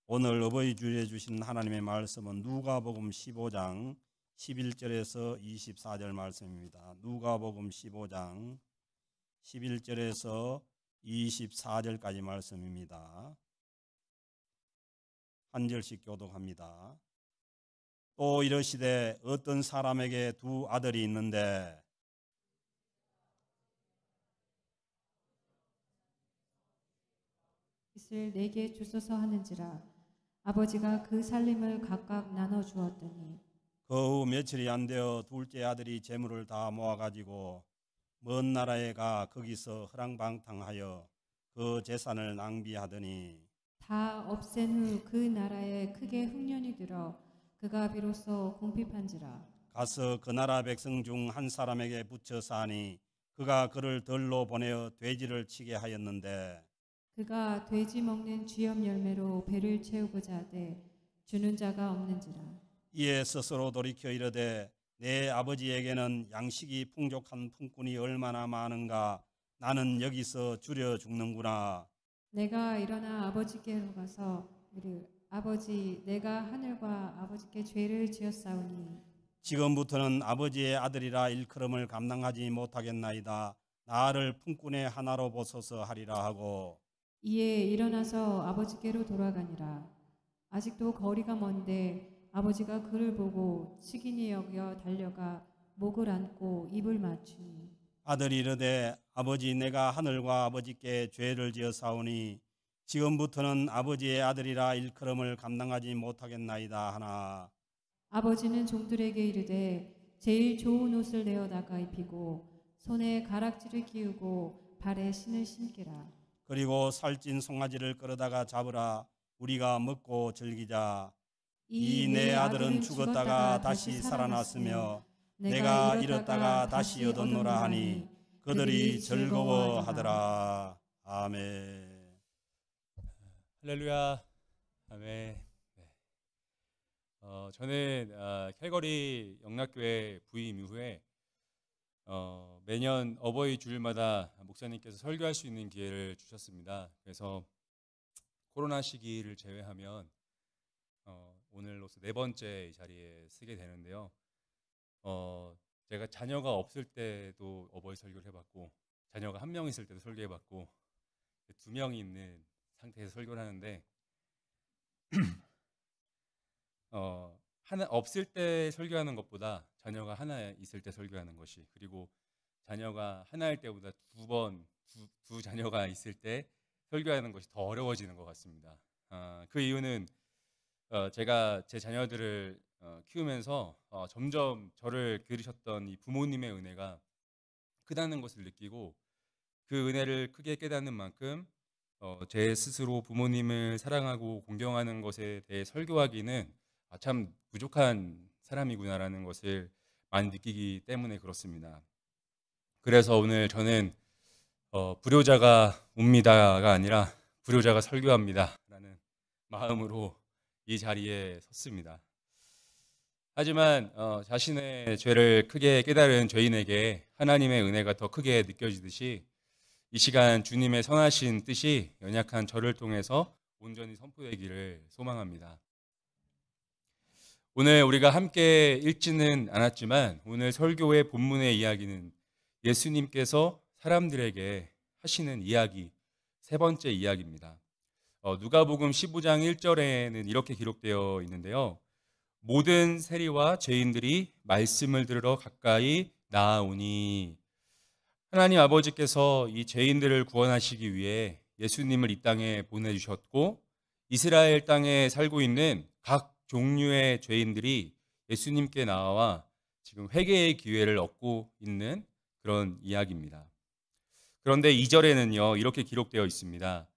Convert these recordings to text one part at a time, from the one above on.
오늘 어버이 주일에 주신 하나님의 말씀은 누가복음 15장 11절에서 24절 말씀입니다. 누가복음 15장 11절에서 24절까지 말씀입니다. 한 절씩 교독합니다. 또 이르시되 어떤 사람에게 두 아들이 있는데 빚을 내게 주소서 하는지라 아버지가 그 살림을 각각 나눠 주었더니 그 후 며칠이 안 되어 둘째 아들이 재물을 다 모아가지고 먼 나라에 가 거기서 허랑방탕하여 그 재산을 낭비하더니 다 없앤 후 그 나라에 크게 흉년이 들어 그가 비로소 궁핍한지라 가서 그 나라 백성 중 한 사람에게 붙여 사니 그가 그를 들로 보내어 돼지를 치게 하였는데 그가 돼지 먹는 쥐염 열매로 배를 채우고자 하되 주는 자가 없는지라 이에 스스로 돌이켜 이르되 내 아버지에게는 양식이 풍족한 품꾼이 얼마나 많은가 나는 여기서 줄여 죽는구나. 내가 일어나 아버지께로 가서 이르 아버지 내가 하늘과 아버지께 죄를 지었사오니 지금부터는 아버지의 아들이라 일컬음을 감당하지 못하겠나이다. 나를 품꾼의 하나로 보소서 하리라 하고 이에 일어나서 아버지께로 돌아가니라 아직도 거리가 먼데 아버지가 그를 보고 치긴히 여겨 달려가 목을 안고 입을 맞추니 아들이 이르되 아버지 내가 하늘과 아버지께 죄를 지었사오니 지금부터는 아버지의 아들이라 일컬음을 감당하지 못하겠나이다 하나 아버지는 종들에게 이르되 제일 좋은 옷을 내어다가 입히고 손에 가락지를 끼우고 발에 신을 신기라 그리고 살찐 송아지를 끌어다가 잡으라 우리가 먹고 즐기자 이 내 아들은 죽었다가 다시 살아났으며 내가 잃었다가 다시 얻었노라 하니 그들이 즐거워하더라. 아멘. 할렐루야. 아멘. 네. 저는 캘거리 영락교회 부임 이후에 매년 어버이 주일마다 목사님께서 설교할 수 있는 기회를 주셨습니다. 그래서 코로나 시기를 제외하면 오늘로서 네 번째 이 자리에 쓰게 되는데요. 제가 자녀가 없을 때도 어버이 설교를 해봤고 자녀가 한 명 있을 때도 설교해봤고 두 명이 있는 상태에서 설교를 하는데 하나 없을 때 설교하는 것보다 자녀가 하나 있을 때 설교하는 것이 그리고 자녀가 하나일 때보다 두 자녀가 있을 때 설교하는 것이 더 어려워지는 것 같습니다. 그 이유는 제가 제 자녀들을 키우면서 점점 저를 기르셨던 이 부모님의 은혜가 크다는 것을 느끼고 그 은혜를 크게 깨닫는 만큼 제 스스로 부모님을 사랑하고 공경하는 것에 대해 설교하기는 참 부족한 사람이구나라는 것을 많이 느끼기 때문에 그렇습니다. 그래서 오늘 저는 불효자가 옵니다가 아니라 불효자가 설교합니다 라는 마음으로 이 자리에 섰습니다. 하지만 자신의 죄를 크게 깨달은 죄인에게 하나님의 은혜가 더 크게 느껴지듯이 이 시간 주님의 선하신 뜻이 연약한 저를 통해서 온전히 선포되기를 소망합니다. 오늘 우리가 함께 읽지는 않았지만 오늘 설교의 본문의 이야기는 예수님께서 사람들에게 하시는 이야기, 세 번째 이야기입니다. 누가복음 15장 1절에는 이렇게 기록되어 있는데요. 모든 세리와 죄인들이 말씀을 들으러 가까이 나아오니 하나님 아버지께서 이 죄인들을 구원하시기 위해 예수님을 이 땅에 보내주셨고 이스라엘 땅에 살고 있는 각 종류의 죄인들이 예수님께 나와 지금 회개의 기회를 얻고 있는 그런 이야기입니다. 그런데 2절에는요 이렇게 기록되어 있습니다.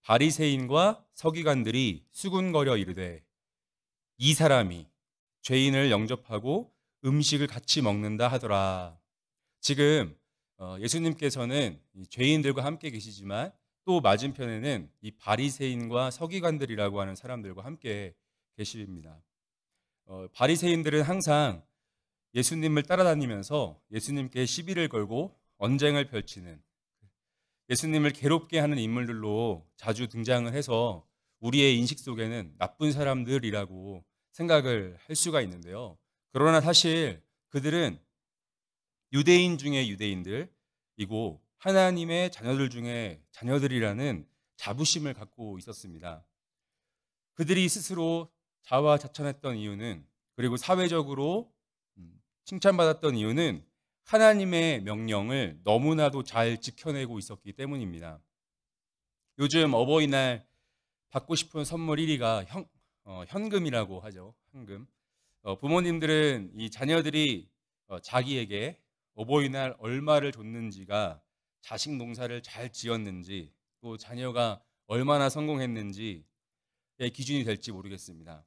바리새인과 서기관들이 수군거려 이르되 이 사람이 죄인을 영접하고 음식을 같이 먹는다 하더라. 지금 예수님께서는 죄인들과 함께 계시지만 또 맞은편에는 이 바리새인과 서기관들이라고 하는 사람들과 함께 계십니다. 바리새인들은 항상 예수님을 따라다니면서 예수님께 시비를 걸고 언쟁을 펼치는 예수님을 괴롭게 하는 인물들로 자주 등장을 해서 우리의 인식 속에는 나쁜 사람들이라고 생각을 할 수가 있는데요. 그러나 사실 그들은 유대인 중에 유대인들이고 하나님의 자녀들 중에 자녀들이라는 자부심을 갖고 있었습니다. 그들이 스스로 자화자찬했던 이유는, 그리고 사회적으로 칭찬받았던 이유는 하나님의 명령을 너무나도 잘 지켜내고 있었기 때문입니다. 요즘 어버이날 받고 싶은 선물 1위가 현금이라고 하죠. 현금. 부모님들은 이 자녀들이 자기에게 어버이날 얼마를 줬는지가 자식 농사를 잘 지었는지, 또 자녀가 얼마나 성공했는지의 기준이 될지 모르겠습니다.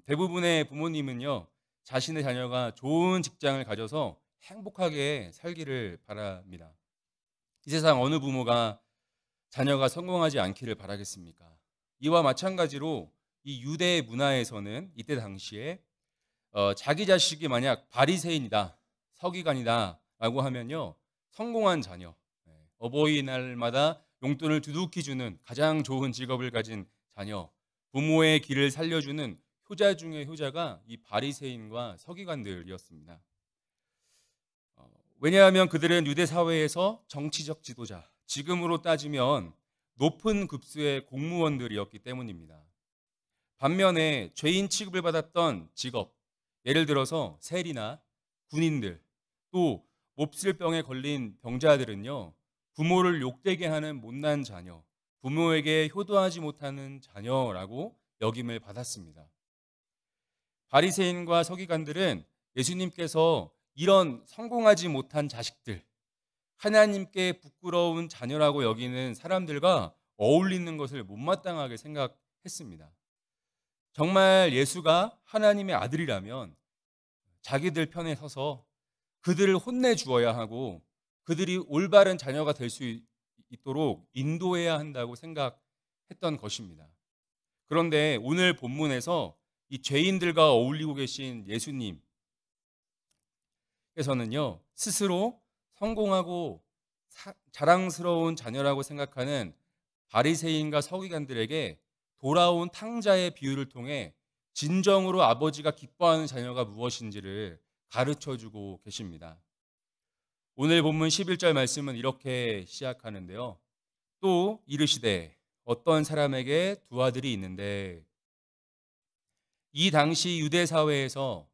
대부분의 부모님은요, 자신의 자녀가 좋은 직장을 가져서 행복하게 살기를 바랍니다. 이 세상 어느 부모가 자녀가 성공하지 않기를 바라겠습니까? 이와 마찬가지로 이 유대 문화에서는 이때 당시에 자기 자식이 만약 바리새인이다, 서기관이다 라고 하면요, 성공한 자녀, 어버이날마다 용돈을 두둑히 주는 가장 좋은 직업을 가진 자녀, 부모의 길을 살려주는 효자 중의 효자가 이 바리새인과 서기관들이었습니다. 왜냐하면 그들은 유대 사회에서 정치적 지도자, 지금으로 따지면 높은 급수의 공무원들이었기 때문입니다. 반면에 죄인 취급을 받았던 직업, 예를 들어서 세리나 군인들, 또 몹쓸 병에 걸린 병자들은요, 부모를 욕되게 하는 못난 자녀, 부모에게 효도하지 못하는 자녀라고 여김을 받았습니다. 바리새인과 서기관들은 예수님께서 이런 성공하지 못한 자식들, 하나님께 부끄러운 자녀라고 여기는 사람들과 어울리는 것을 못마땅하게 생각했습니다. 정말 예수가 하나님의 아들이라면 자기들 편에 서서 그들을 혼내주어야 하고 그들이 올바른 자녀가 될 수 있도록 인도해야 한다고 생각했던 것입니다. 그런데 오늘 본문에서 이 죄인들과 어울리고 계신 예수님께서는요, 스스로 성공하고 자랑스러운 자녀라고 생각하는 바리새인과 서기관들에게 돌아온 탕자의 비유를 통해 진정으로 아버지가 기뻐하는 자녀가 무엇인지를 가르쳐주고 계십니다. 오늘 본문 11절 말씀은 이렇게 시작하는데요. 또 이르시되 어떤 사람에게 두 아들이 있는데, 이 당시 유대 사회에서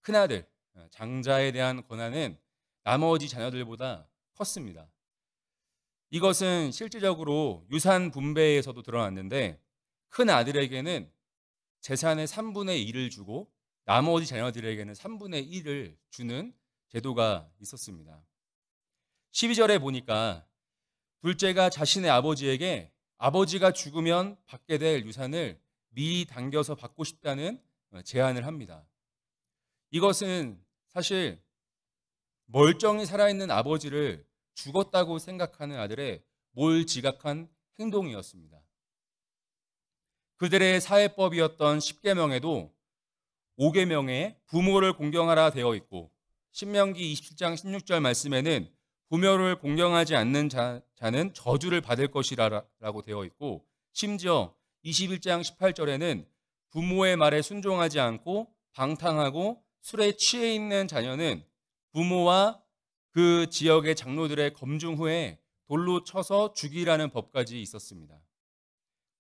큰아들, 장자에 대한 권한은 나머지 자녀들보다 컸습니다. 이것은 실질적으로 유산 분배에서도 드러났는데, 큰 아들에게는 재산의 3분의 1을 주고 나머지 자녀들에게는 3분의 1을 주는 제도가 있었습니다. 12절에 보니까 둘째가 자신의 아버지에게 아버지가 죽으면 받게 될 유산을 미리 당겨서 받고 싶다는 제안을 합니다. 이것은 사실 멀쩡히 살아있는 아버지를 죽었다고 생각하는 아들의 몰지각한 행동이었습니다. 그들의 사회법이었던 10계명에도 5계명에 부모를 공경하라 되어 있고, 신명기 27장 16절 말씀에는 부모를 공경하지 않는 자는 저주를 받을 것이라고 되어 있고, 심지어 21장 18절에는 부모의 말에 순종하지 않고 방탕하고 술에 취해 있는 자녀는 부모와 그 지역의 장로들의 검증 후에 돌로 쳐서 죽이라는 법까지 있었습니다.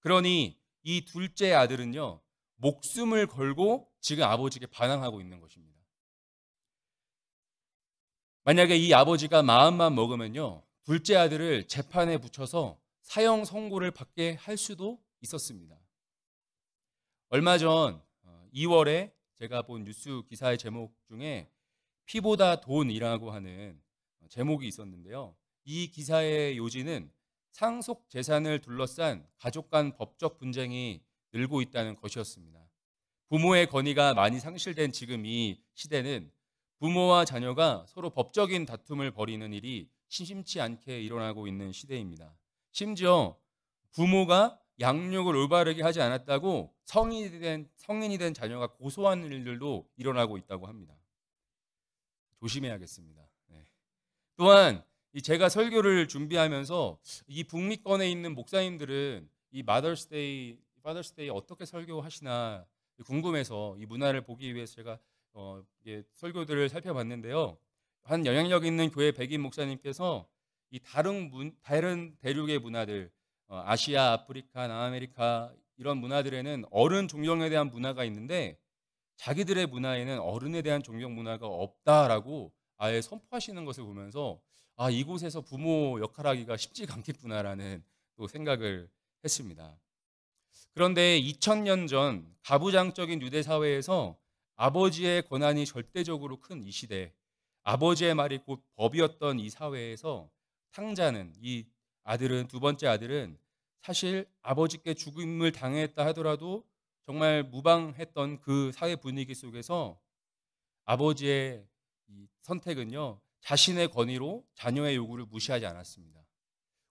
그러니 이 둘째 아들은요, 목숨을 걸고 지금 아버지에게 반항하고 있는 것입니다. 만약에 이 아버지가 마음만 먹으면요, 둘째 아들을 재판에 붙여서 사형 선고를 받게 할 수도 있었습니다. 얼마 전 2월에 제가 본 뉴스 기사의 제목 중에 피보다 돈이라고 하는 제목이 있었는데요. 이 기사의 요지는 상속 재산을 둘러싼 가족 간 법적 분쟁이 늘고 있다는 것이었습니다. 부모의 권위가 많이 상실된 지금 이 시대는 부모와 자녀가 서로 법적인 다툼을 벌이는 일이 심심치 않게 일어나고 있는 시대입니다. 심지어 부모가 양육을 올바르게 하지 않았다고 성인이 된 자녀가 고소하는 일들도 일어나고 있다고 합니다. 조심해야겠습니다. 네. 또한 제가 설교를 준비하면서 이 북미권에 있는 목사님들은 이 파더스데이 어떻게 설교하시나 궁금해서 이 문화를 보기 위해서 제가 설교들을 살펴봤는데요. 한 영향력 있는 교회 백인 목사님께서 이 다른 대륙의 문화들, 아시아, 아프리카, 남아메리카 이런 문화들에는 어른 존경에 대한 문화가 있는데 자기들의 문화에는 어른에 대한 존경 문화가 없다라고 아예 선포하시는 것을 보면서 이곳에서 부모 역할하기가 쉽지가 않겠구나라는 또 생각을 했습니다. 그런데 2000년 전 가부장적인 유대 사회에서 아버지의 권한이 절대적으로 큰 이 시대, 아버지의 말이 곧 법이었던 이 사회에서 탕자는, 이 아들은, 두 번째 아들은 사실 아버지께 죽임을 당했다 하더라도 정말 무방했던 그 사회 분위기 속에서 아버지의 이 선택은요, 자신의 권위로 자녀의 요구를 무시하지 않았습니다.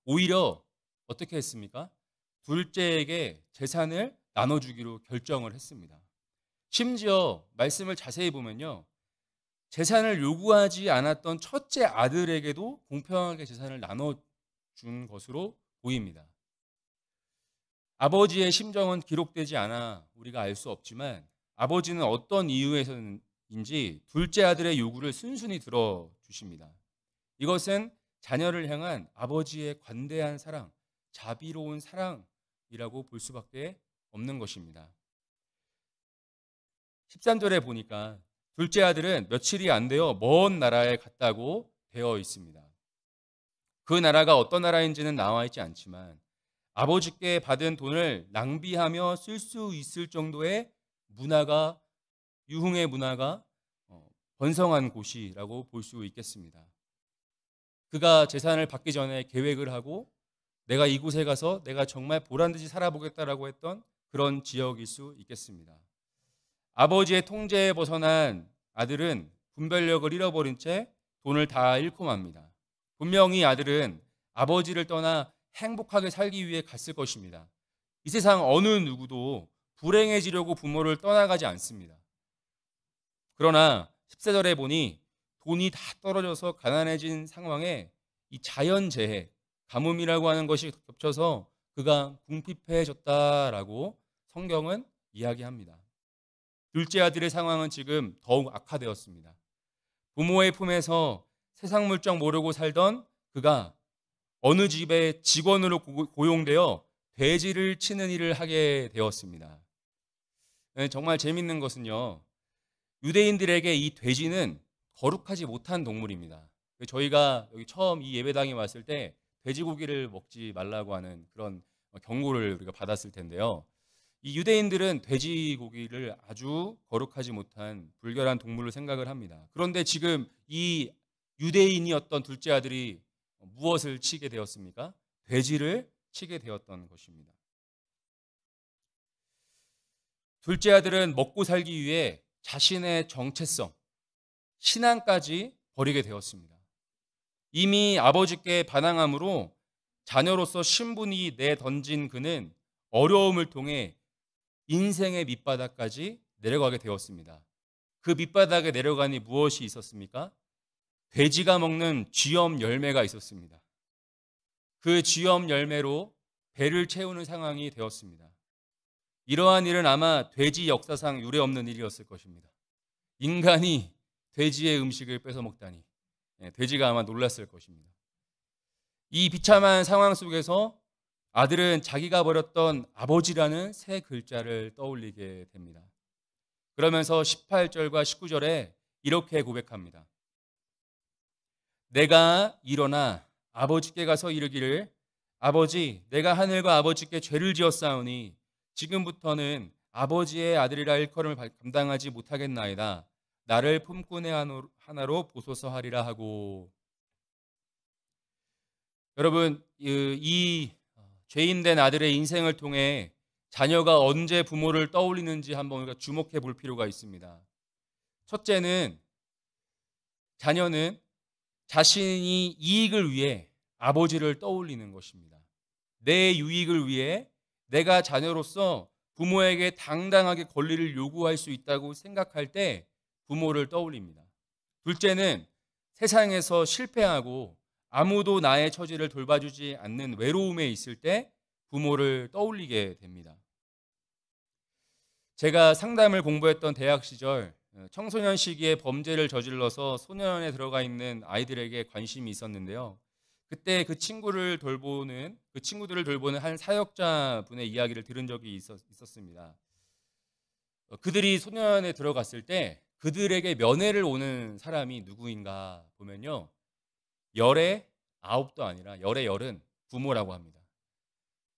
오히려 어떻게 했습니까? 둘째에게 재산을 나눠주기로 결정을 했습니다. 심지어 말씀을 자세히 보면요, 재산을 요구하지 않았던 첫째 아들에게도 공평하게 재산을 나눠준 것으로 보입니다. 아버지의 심정은 기록되지 않아 우리가 알 수 없지만 아버지는 어떤 이유에서인지 둘째 아들의 요구를 순순히 들어주십니다. 이것은 자녀를 향한 아버지의 관대한 사랑, 자비로운 사랑이라고 볼 수밖에 없는 것입니다. 13절에 보니까 둘째 아들은 며칠이 안 되어 먼 나라에 갔다고 되어 있습니다. 그 나라가 어떤 나라인지는 나와 있지 않지만 아버지께 받은 돈을 낭비하며 쓸 수 있을 정도의 문화가, 유흥의 문화가 번성한 곳이라고 볼 수 있겠습니다. 그가 재산을 받기 전에 계획을 하고 내가 이곳에 가서 내가 정말 보란듯이 살아보겠다라고 했던 그런 지역일 수 있겠습니다. 아버지의 통제에 벗어난 아들은 분별력을 잃어버린 채 돈을 다 잃고 맙니다. 분명히 아들은 아버지를 떠나 행복하게 살기 위해 갔을 것입니다. 이 세상 어느 누구도 불행해지려고 부모를 떠나가지 않습니다. 그러나 14절에 보니 돈이 다 떨어져서 가난해진 상황에 이 자연재해, 가뭄이라고 하는 것이 겹쳐서 그가 궁핍해졌다라고 성경은 이야기합니다. 둘째 아들의 상황은 지금 더욱 악화되었습니다. 부모의 품에서 세상 물정 모르고 살던 그가 어느 집의 직원으로 고용되어 돼지를 치는 일을 하게 되었습니다. 정말 재밌는 것은요, 유대인들에게 이 돼지는 거룩하지 못한 동물입니다. 저희가 여기 처음 이 예배당에 왔을 때 돼지고기를 먹지 말라고 하는 그런 경고를 우리가 받았을 텐데요. 이 유대인들은 돼지고기를 아주 거룩하지 못한 불결한 동물로 생각을 합니다. 그런데 지금 이 유대인이었던 둘째 아들이 무엇을 치게 되었습니까? 돼지를 치게 되었던 것입니다. 둘째 아들은 먹고 살기 위해 자신의 정체성, 신앙까지 버리게 되었습니다. 이미 아버지께 반항함으로 자녀로서 신분이 내던진 그는 어려움을 통해 인생의 밑바닥까지 내려가게 되었습니다. 그 밑바닥에 내려가니 무엇이 있었습니까? 돼지가 먹는 쥐엄 열매가 있었습니다. 그 쥐엄 열매로 배를 채우는 상황이 되었습니다. 이러한 일은 아마 돼지 역사상 유례없는 일이었을 것입니다. 인간이 돼지의 음식을 뺏어 먹다니 돼지가 아마 놀랐을 것입니다. 이 비참한 상황 속에서 아들은 자기가 버렸던 아버지라는 세 글자를 떠올리게 됩니다. 그러면서 18절과 19절에 이렇게 고백합니다. 내가 일어나 아버지께 가서 이르기를 아버지, 내가 하늘과 아버지께 죄를 지었사오니 지금부터는 아버지의 아들이라 일컬음을 감당하지 못하겠나이다. 나를 품꾼의 하나로 보소서 하리라 하고. 여러분, 이 죄인된 아들의 인생을 통해 자녀가 언제 부모를 떠올리는지 한번 우리가 주목해 볼 필요가 있습니다. 첫째는 자녀는 자신이 이익을 위해 아버지를 떠올리는 것입니다. 내 유익을 위해 내가 자녀로서 부모에게 당당하게 권리를 요구할 수 있다고 생각할 때 부모를 떠올립니다. 둘째는 세상에서 실패하고 아무도 나의 처지를 돌봐주지 않는 외로움에 있을 때 부모를 떠올리게 됩니다. 제가 상담을 공부했던 대학 시절 청소년 시기에 범죄를 저질러서 소년원에 들어가 있는 아이들에게 관심이 있었는데요. 그때 그 친구들을 돌보는 한 사역자분의 이야기를 들은 적이 있었습니다. 그들이 소년원에 들어갔을 때 그들에게 면회를 오는 사람이 누구인가 보면요. 열의 9도 아니라 열의 10은 부모라고 합니다.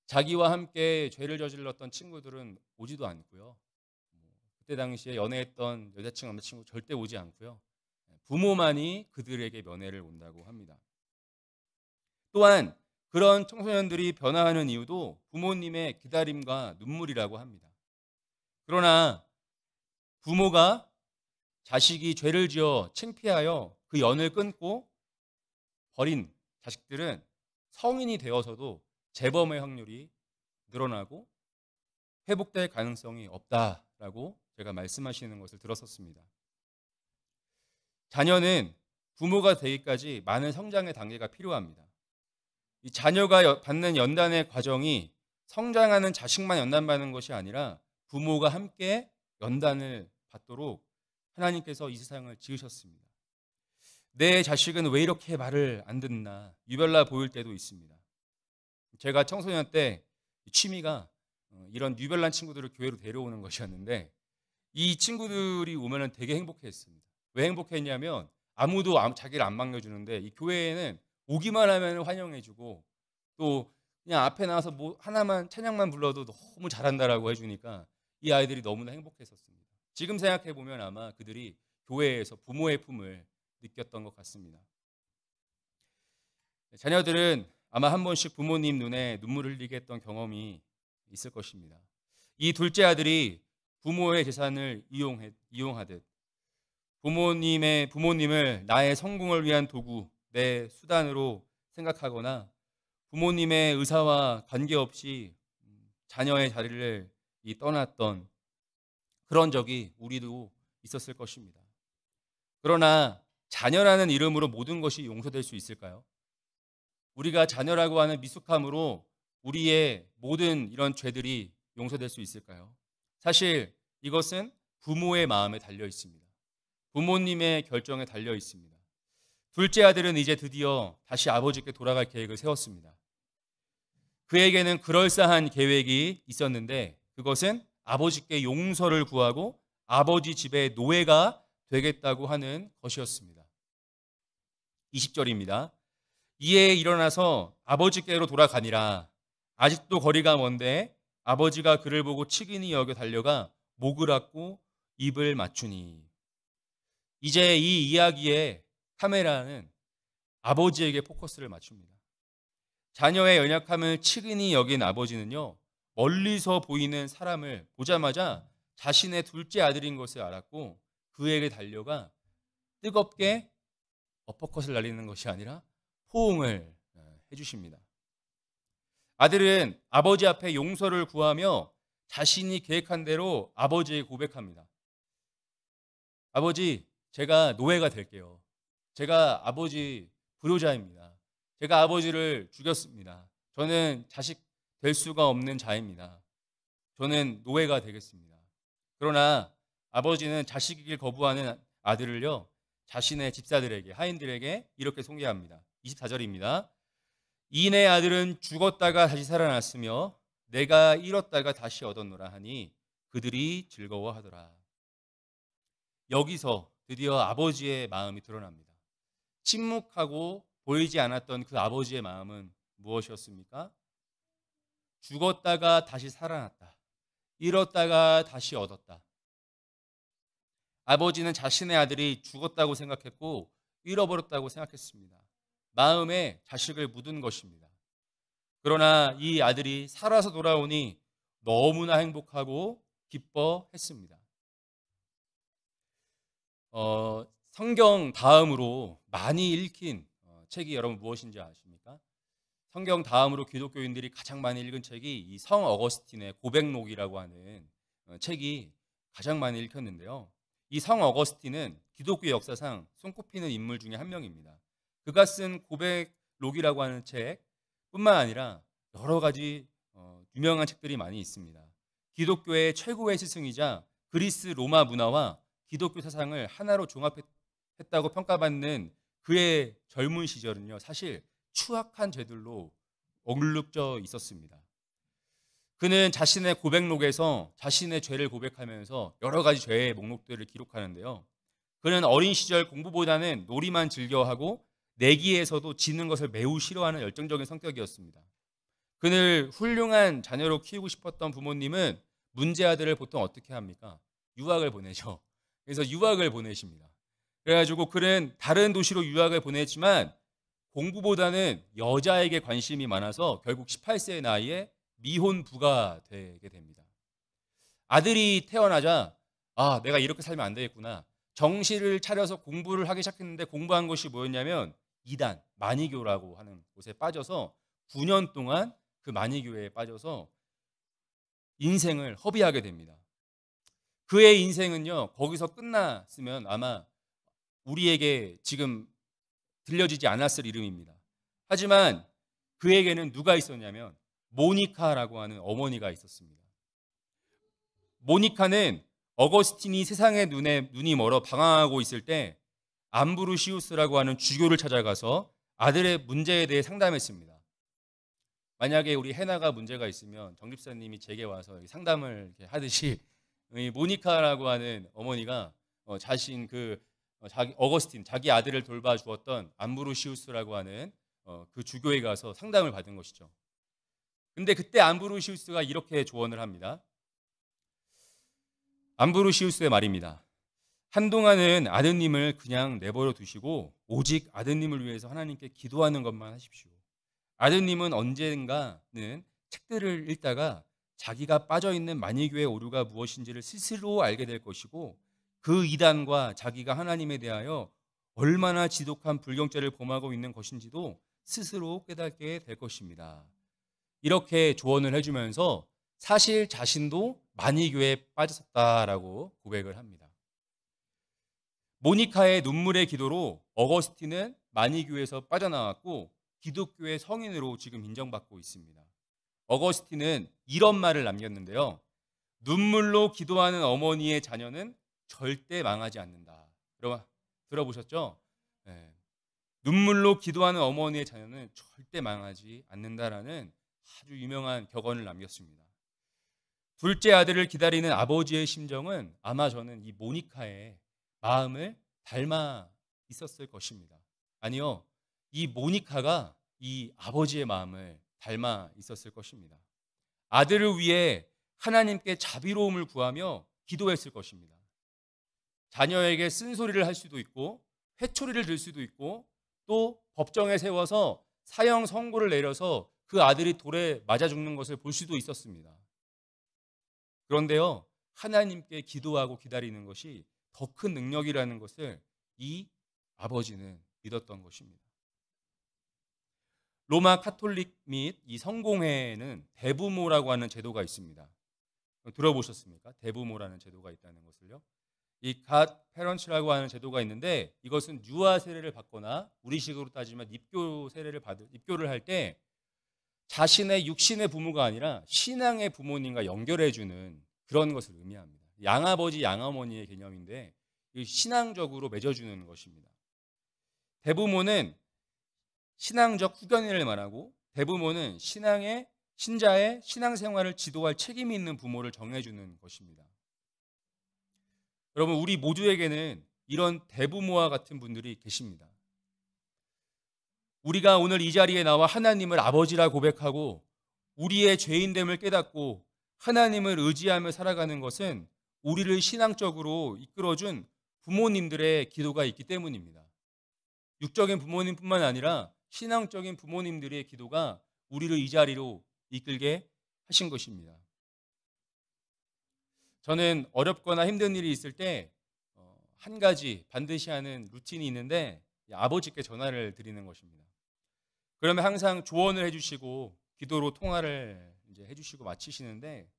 자기와 함께 죄를 저질렀던 친구들은 오지도 않고요. 그때 당시에 연애했던 여자친구, 남자친구 절대 오지 않고요. 부모만이 그들에게 면회를 온다고 합니다. 또한 그런 청소년들이 변화하는 이유도 부모님의 기다림과 눈물이라고 합니다. 그러나 부모가 자식이 죄를 지어 창피하여 그 연을 끊고 버린 자식들은 성인이 되어서도 재범의 확률이 늘어나고 회복될 가능성이 없다라고 제가 말씀하시는 것을 들었었습니다. 자녀는 부모가 되기까지 많은 성장의 단계가 필요합니다. 이 자녀가 받는 연단의 과정이 성장하는 자식만 연단받는 것이 아니라 부모가 함께 연단을 받도록 하나님께서 이 세상을 지으셨습니다. 내 자식은 왜 이렇게 말을 안 듣나 유별나 보일 때도 있습니다. 제가 청소년 때 취미가 이런 유별난 친구들을 교회로 데려오는 것이었는데 이 친구들이 오면 되게 행복했습니다. 왜 행복했냐면 아무도 자기를 안 반겨주는데 이 교회에는 오기만 하면 환영해주고 또 그냥 앞에 나와서 뭐 하나만 찬양만 불러도 너무 잘한다라고 해주니까 이 아이들이 너무나 행복했었습니다. 지금 생각해 보면 아마 그들이 교회에서 부모의 품을 느꼈던 것 같습니다. 자녀들은 아마 한 번씩 부모님 눈에 눈물을 흘리게 했던 경험이 있을 것입니다. 이 둘째 아들이 부모의 재산을 이용하듯 부모님을 나의 성공을 위한 도구, 내 수단으로 생각하거나 부모님의 의사와 관계없이 자녀의 자리를 떠났던 그런 적이 우리도 있었을 것입니다. 그러나 자녀라는 이름으로 모든 것이 용서될 수 있을까요? 우리가 자녀라고 하는 미숙함으로 우리의 모든 이런 죄들이 용서될 수 있을까요? 사실 이것은 부모의 마음에 달려 있습니다. 부모님의 결정에 달려 있습니다. 둘째 아들은 이제 드디어 다시 아버지께 돌아갈 계획을 세웠습니다. 그에게는 그럴싸한 계획이 있었는데 그것은 아버지께 용서를 구하고 아버지 집의 노예가 되겠다고 하는 것이었습니다. 20절입니다. 이에 일어나서 아버지께로 돌아가니라. 아직도 거리가 먼데 아버지가 그를 보고 치근히 여겨 달려가 목을 앗고 입을 맞추니. 이제 이 이야기의 카메라는 아버지에게 포커스를 맞춥니다. 자녀의 연약함을 치근히 여긴 아버지는요, 멀리서 보이는 사람을 보자마자 자신의 둘째 아들인 것을 알았고 그에게 달려가 뜨겁게 어퍼컷을 날리는 것이 아니라 호응을 해주십니다. 아들은 아버지 앞에 용서를 구하며 자신이 계획한 대로 아버지에게 고백합니다. 아버지, 제가 노예가 될게요. 제가 아버지 불효자입니다. 제가 아버지를 죽였습니다. 저는 자식 될 수가 없는 자입니다. 저는 노예가 되겠습니다. 그러나 아버지는 자식이길 거부하는 아들을요, 자신의 집사들에게, 하인들에게 이렇게 소개합니다. 24절입니다. 이내 아들은 죽었다가 다시 살아났으며 내가 잃었다가 다시 얻었노라 하니 그들이 즐거워하더라. 여기서 드디어 아버지의 마음이 드러납니다. 침묵하고 보이지 않았던 그 아버지의 마음은 무엇이었습니까? 죽었다가 다시 살아났다. 잃었다가 다시 얻었다. 아버지는 자신의 아들이 죽었다고 생각했고 잃어버렸다고 생각했습니다. 마음에 자식을 묻은 것입니다. 그러나 이 아들이 살아서 돌아오니 너무나 행복하고 기뻐했습니다. 성경 다음으로 많이 읽힌 책이 여러분 무엇인지 아십니까? 성경 다음으로 기독교인들이 가장 많이 읽은 책이 이 성 어거스틴의 고백록이라고 하는 책이 가장 많이 읽혔는데요. 이 성 어거스틴은 기독교 역사상 손꼽히는 인물 중에 한 명입니다. 그가 쓴 고백록이라고 하는 책뿐만 아니라 여러 가지 유명한 책들이 많이 있습니다. 기독교의 최고의 스승이자 그리스 로마 문화와 기독교 사상을 하나로 종합했다고 평가받는 그의 젊은 시절은요, 사실 추악한 죄들로 억눌려 있었습니다. 그는 자신의 고백록에서 자신의 죄를 고백하면서 여러 가지 죄의 목록들을 기록하는데요. 그는 어린 시절 공부보다는 놀이만 즐겨하고 내기에서도 지는 것을 매우 싫어하는 열정적인 성격이었습니다. 그를 훌륭한 자녀로 키우고 싶었던 부모님은 문제 아들을 보통 어떻게 합니까? 유학을 보내죠. 그래서 유학을 보내십니다. 그래가지고 그는 다른 도시로 유학을 보냈지만 공부보다는 여자에게 관심이 많아서 결국 18세의 나이에 미혼부가 되게 됩니다. 아들이 태어나자 내가 이렇게 살면 안 되겠구나. 정신을 차려서 공부를 하기 시작했는데 공부한 것이 뭐였냐면 이단, 마니교라고 하는 곳에 빠져서 9년 동안 그 마니교회에 빠져서 인생을 허비하게 됩니다. 그의 인생은요, 거기서 끝났으면 아마 우리에게 지금 들려지지 않았을 이름입니다. 하지만 그에게는 누가 있었냐면 모니카라고 하는 어머니가 있었습니다. 모니카는 어거스틴이 세상의 눈이 멀어 방황하고 있을 때 암브루시우스라고 하는 주교를 찾아가서 아들의 문제에 대해 상담했습니다. 만약에 우리 해나가 문제가 있으면 정 집사님이 제게 와서 상담을 이렇게 하듯이 모니카라고 하는 어머니가 자신 어거스틴 자기 아들을 돌봐주었던 암브루시우스라고 하는 그 주교에 가서 상담을 받은 것이죠. 근데 그때 암브루시우스가 이렇게 조언을 합니다. 암브루시우스의 말입니다. 한동안은 아드님을 그냥 내버려 두시고 오직 아드님을 위해서 하나님께 기도하는 것만 하십시오. 아드님은 언젠가는 책들을 읽다가 자기가 빠져있는 마니교의 오류가 무엇인지를 스스로 알게 될 것이고 그 이단과 자기가 하나님에 대하여 얼마나 지독한 불경죄를 범하고 있는 것인지도 스스로 깨닫게 될 것입니다. 이렇게 조언을 해주면서 사실 자신도 마니교에 빠졌었다라고 고백을 합니다. 모니카의 눈물의 기도로 어거스틴은 마니교에서 빠져나왔고 기독교의 성인으로 지금 인정받고 있습니다. 어거스틴은 이런 말을 남겼는데요. 눈물로 기도하는 어머니의 자녀는 절대 망하지 않는다. 들어보셨죠? 네. 눈물로 기도하는 어머니의 자녀는 절대 망하지 않는다라는 아주 유명한 격언을 남겼습니다. 둘째 아들을 기다리는 아버지의 심정은 아마 저는 이 모니카의 마음을 닮아 있었을 것입니다. 아니요, 이 모니카가 이 아버지의 마음을 닮아 있었을 것입니다. 아들을 위해 하나님께 자비로움을 구하며 기도했을 것입니다. 자녀에게 쓴소리를 할 수도 있고 회초리를 들 수도 있고 또 법정에 세워서 사형 선고를 내려서 그 아들이 돌에 맞아 죽는 것을 볼 수도 있었습니다. 그런데요, 하나님께 기도하고 기다리는 것이 더 큰 능력이라는 것을 이 아버지는 믿었던 것입니다. 로마 카톨릭 및 이 성공회에는 대부모라고 하는 제도가 있습니다. 들어보셨습니까? 대부모라는 제도가 있다는 것을요. 이 갓 페런츠라고 하는 제도가 있는데 이것은 유아 세례를 받거나 우리식으로 따지면 입교를 할 때 자신의 육신의 부모가 아니라 신앙의 부모님과 연결해주는 그런 것을 의미합니다. 양아버지, 양어머니의 개념인데 신앙적으로 맺어주는 것입니다. 대부모는 신앙적 후견인을 말하고 대부모는 신자의 신앙생활을 지도할 책임이 있는 부모를 정해주는 것입니다. 여러분, 우리 모두에게는 이런 대부모와 같은 분들이 계십니다. 우리가 오늘 이 자리에 나와 하나님을 아버지라 고백하고 우리의 죄인됨을 깨닫고 하나님을 의지하며 살아가는 것은 우리를 신앙적으로 이끌어준 부모님들의 기도가 있기 때문입니다. 육적인 부모님뿐만 아니라 신앙적인 부모님들의 기도가 우리를 이 자리로 이끌게 하신 것입니다. 저는 어렵거나 힘든 일이 있을 때 한 가지 반드시 하는 루틴이 있는데 아버지께 전화를 드리는 것입니다. 그러면 항상 조언을 해주시고 기도로 통화를 이제 해주시고 마치시는데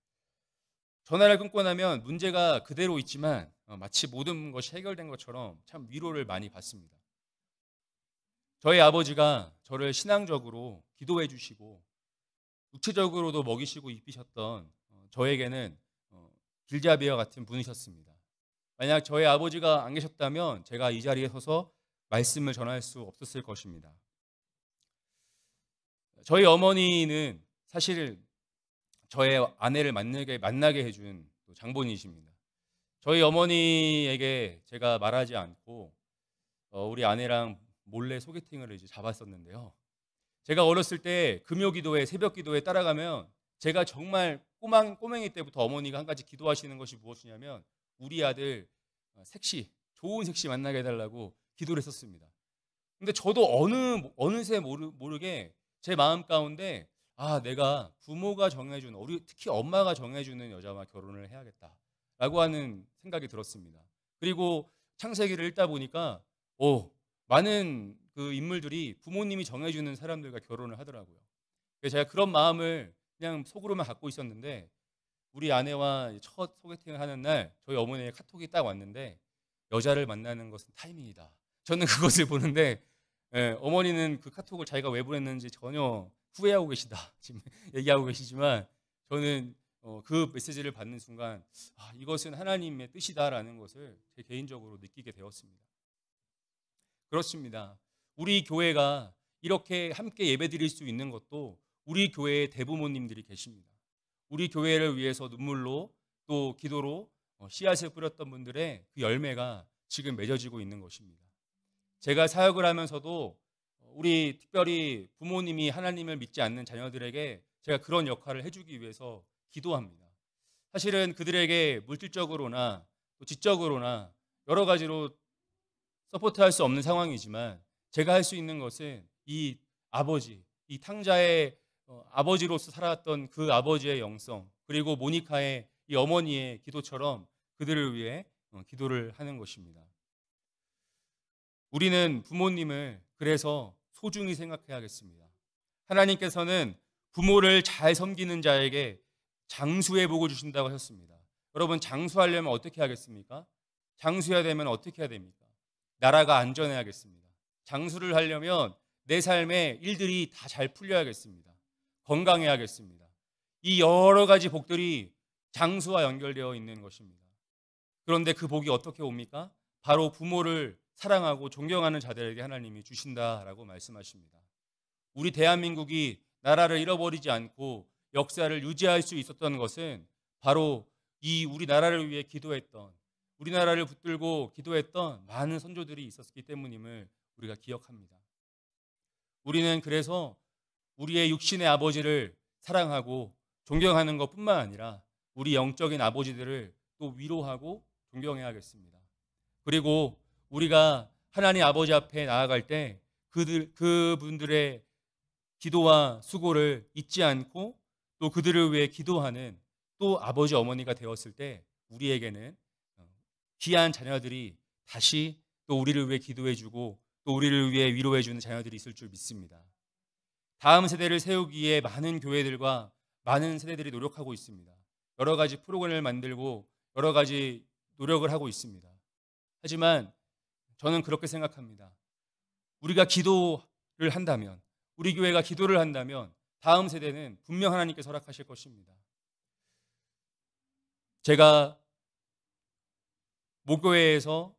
전화를 끊고 나면 문제가 그대로 있지만 마치 모든 것이 해결된 것처럼 참 위로를 많이 받습니다. 저희 아버지가 저를 신앙적으로 기도해 주시고 육체적으로도 먹이시고 입히셨던 저에게는 길자베어 같은 분이셨습니다. 만약 저의 아버지가 안 계셨다면 제가 이 자리에 서서 말씀을 전할 수 없었을 것입니다. 저희 어머니는 사실 저의 아내를 만나게 해준 장본이십니다. 저희 어머니에게 제가 말하지 않고 우리 아내랑 몰래 소개팅을 이제 잡았었는데요. 제가 어렸을 때 금요기도회, 새벽기도회 따라가면 제가 정말 꼬맹이 때부터 어머니가 한 가지 기도하시는 것이 무엇이냐면 우리 아들 좋은 섹시 만나게 해달라고 기도를 했었습니다. 근데 저도 어느새 모르게 제 마음 가운데 내가 부모가 정해준, 특히 엄마가 정해주는 여자와 결혼을 해야겠다라고 하는 생각이 들었습니다. 그리고 창세기를 읽다 보니까 많은 그 인물들이 부모님이 정해주는 사람들과 결혼을 하더라고요. 그래서 제가 그런 마음을 그냥 속으로만 갖고 있었는데 우리 아내와 첫 소개팅을 하는 날 저희 어머니의 카톡이 딱 왔는데 여자를 만나는 것은 타이밍이다. 저는 그것을 보는데 어머니는 그 카톡을 자기가 왜 보냈는지 전혀 후회하고 계시다 지금 얘기하고 계시지만 저는 그 메시지를 받는 순간 이것은 하나님의 뜻이다라는 것을 제 개인적으로 느끼게 되었습니다. 그렇습니다. 우리 교회가 이렇게 함께 예배드릴 수 있는 것도 우리 교회의 대부모님들이 계십니다. 우리 교회를 위해서 눈물로 또 기도로 씨앗을 뿌렸던 분들의 그 열매가 지금 맺어지고 있는 것입니다. 제가 사역을 하면서도 우리 특별히 부모님이 하나님을 믿지 않는 자녀들에게 제가 그런 역할을 해주기 위해서 기도합니다. 사실은 그들에게 물질적으로나 또 지적으로나 여러 가지로 서포트할 수 없는 상황이지만 제가 할 수 있는 것은 이 아버지, 이 탕자의 아버지로서 살아왔던 그 아버지의 영성, 그리고 모니카의 이 어머니의 기도처럼 그들을 위해 기도를 하는 것입니다. 우리는 부모님을 그래서 소중히 생각해야겠습니다. 하나님께서는 부모를 잘 섬기는 자에게 장수의 복을 주신다고 하셨습니다. 여러분, 장수하려면 어떻게 하겠습니까? 장수해야 되면 어떻게 해야 됩니까? 나라가 안전해야겠습니다. 장수를 하려면 내 삶의 일들이 다 잘 풀려야겠습니다. 건강해야겠습니다. 이 여러 가지 복들이 장수와 연결되어 있는 것입니다. 그런데 그 복이 어떻게 옵니까? 바로 부모를 사랑하고 존경하는 자들에게 하나님이 주신다라고 말씀하십니다. 우리 대한민국이 나라를 잃어버리지 않고 역사를 유지할 수 있었던 것은 바로 이 우리나라를 위해 기도했던, 우리나라를 붙들고 기도했던 많은 선조들이 있었기 때문임을 우리가 기억합니다. 우리는 그래서 우리의 육신의 아버지를 사랑하고 존경하는 것뿐만 아니라 우리 영적인 아버지들을 또 위로하고 존경해야겠습니다. 그리고 우리가 하나님 아버지 앞에 나아갈 때 그분들의 기도와 수고를 잊지 않고 또 그들을 위해 기도하는 또 아버지 어머니가 되었을 때 우리에게는 귀한 자녀들이 다시 또 우리를 위해 기도해주고 또 우리를 위해 위로해주는 자녀들이 있을 줄 믿습니다. 다음 세대를 세우기 위해 많은 교회들과 많은 세대들이 노력하고 있습니다. 여러 가지 프로그램을 만들고 여러 가지 노력을 하고 있습니다. 하지만 저는 그렇게 생각합니다. 우리가 기도를 한다면, 우리 교회가 기도를 한다면 다음 세대는 분명 하나님께서 허락하실 것입니다. 제가 모교회에서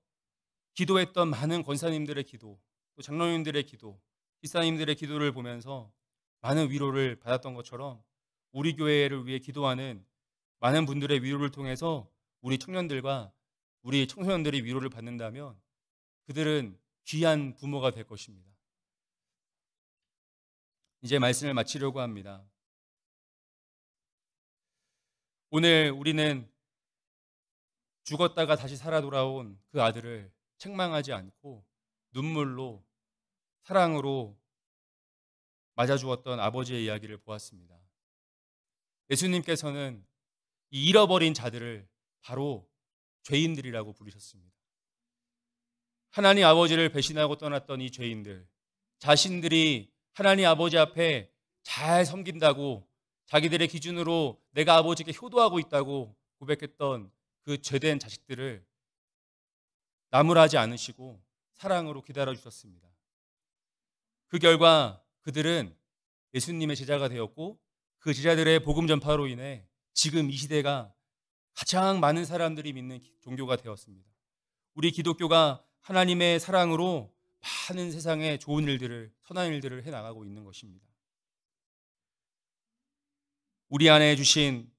기도했던 많은 권사님들의 기도, 또 장로님들의 기도, 기사님들의 기도를 보면서 많은 위로를 받았던 것처럼 우리 교회를 위해 기도하는 많은 분들의 위로를 통해서 우리 청년들과 우리 청소년들이 위로를 받는다면 그들은 귀한 부모가 될 것입니다. 이제 말씀을 마치려고 합니다. 오늘 우리는 죽었다가 다시 살아 돌아온 그 아들을 책망하지 않고 눈물로 사랑으로 맞아주었던 아버지의 이야기를 보았습니다. 예수님께서는 이 잃어버린 자들을 바로 죄인들이라고 부르셨습니다. 하나님 아버지를 배신하고 떠났던 이 죄인들, 자신들이 하나님 아버지 앞에 잘 섬긴다고 자기들의 기준으로 내가 아버지께 효도하고 있다고 고백했던 그 죄된 자식들을 나무라지 않으시고 사랑으로 기다려주셨습니다. 그 결과 그들은 예수님의 제자가 되었고 그 제자들의 복음 전파로 인해 지금 이 시대가 가장 많은 사람들이 믿는 종교가 되었습니다. 우리 기독교가 하나님의 사랑으로 많은 세상에 좋은 일들을, 선한 일들을 해나가고 있는 것입니다. 우리 안에 주신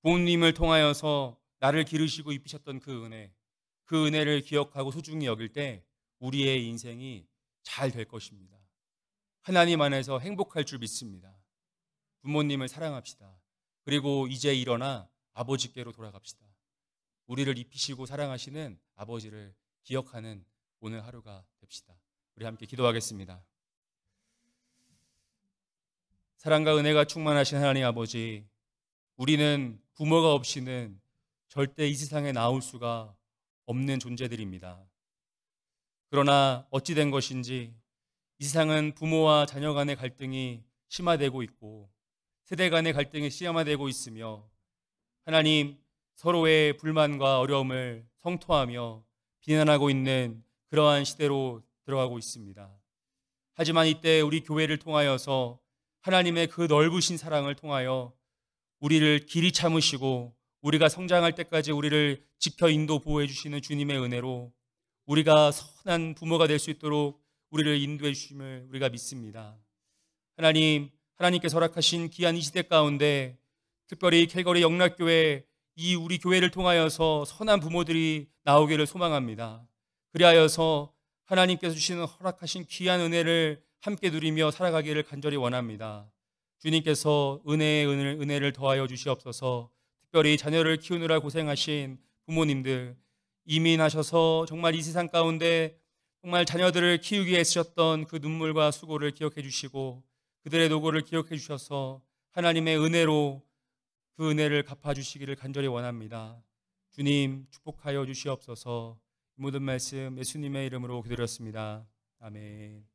부모님을 통하여서 나를 기르시고 입히셨던 그 은혜를 기억하고 소중히 여길 때 우리의 인생이 잘 될 것입니다. 하나님 안에서 행복할 줄 믿습니다. 부모님을 사랑합시다. 그리고 이제 일어나 아버지께로 돌아갑시다. 우리를 입히시고 사랑하시는 아버지를 기억하는 오늘 하루가 됩시다. 우리 함께 기도하겠습니다. 사랑과 은혜가 충만하신 하나님 아버지, 우리는 부모가 없이는 절대 이 세상에 나올 수가 없는 존재들입니다. 그러나 어찌된 것인지 이 세상은 부모와 자녀 간의 갈등이 심화되고 있고 세대 간의 갈등이 심화되고 있으며 하나님, 서로의 불만과 어려움을 성토하며 비난하고 있는 그러한 시대로 들어가고 있습니다. 하지만 이때 우리 교회를 통하여서 하나님의 그 넓으신 사랑을 통하여 우리를 길이 참으시고 우리가 성장할 때까지 우리를 지켜 인도 보호해 주시는 주님의 은혜로 우리가 선한 부모가 될 수 있도록 우리를 인도해 주심을 우리가 믿습니다. 하나님께서 허락하신 귀한 이 시대 가운데 특별히 캘거리 영락교회 이 우리 교회를 통하여서 선한 부모들이 나오기를 소망합니다. 그리하여서 하나님께서 주시는 허락하신 귀한 은혜를 함께 누리며 살아가기를 간절히 원합니다. 주님께서 은혜를 더하여 주시옵소서. 특별히 자녀를 키우느라 고생하신 부모님들, 이민하셔서 정말 이 세상 가운데 정말 자녀들을 키우기 위해 쓰셨던 그 눈물과 수고를 기억해 주시고 그들의 노고를 기억해 주셔서 하나님의 은혜로 그 은혜를 갚아주시기를 간절히 원합니다. 주님 축복하여 주시옵소서. 이 모든 말씀 예수님의 이름으로 기도드렸습니다. 아멘.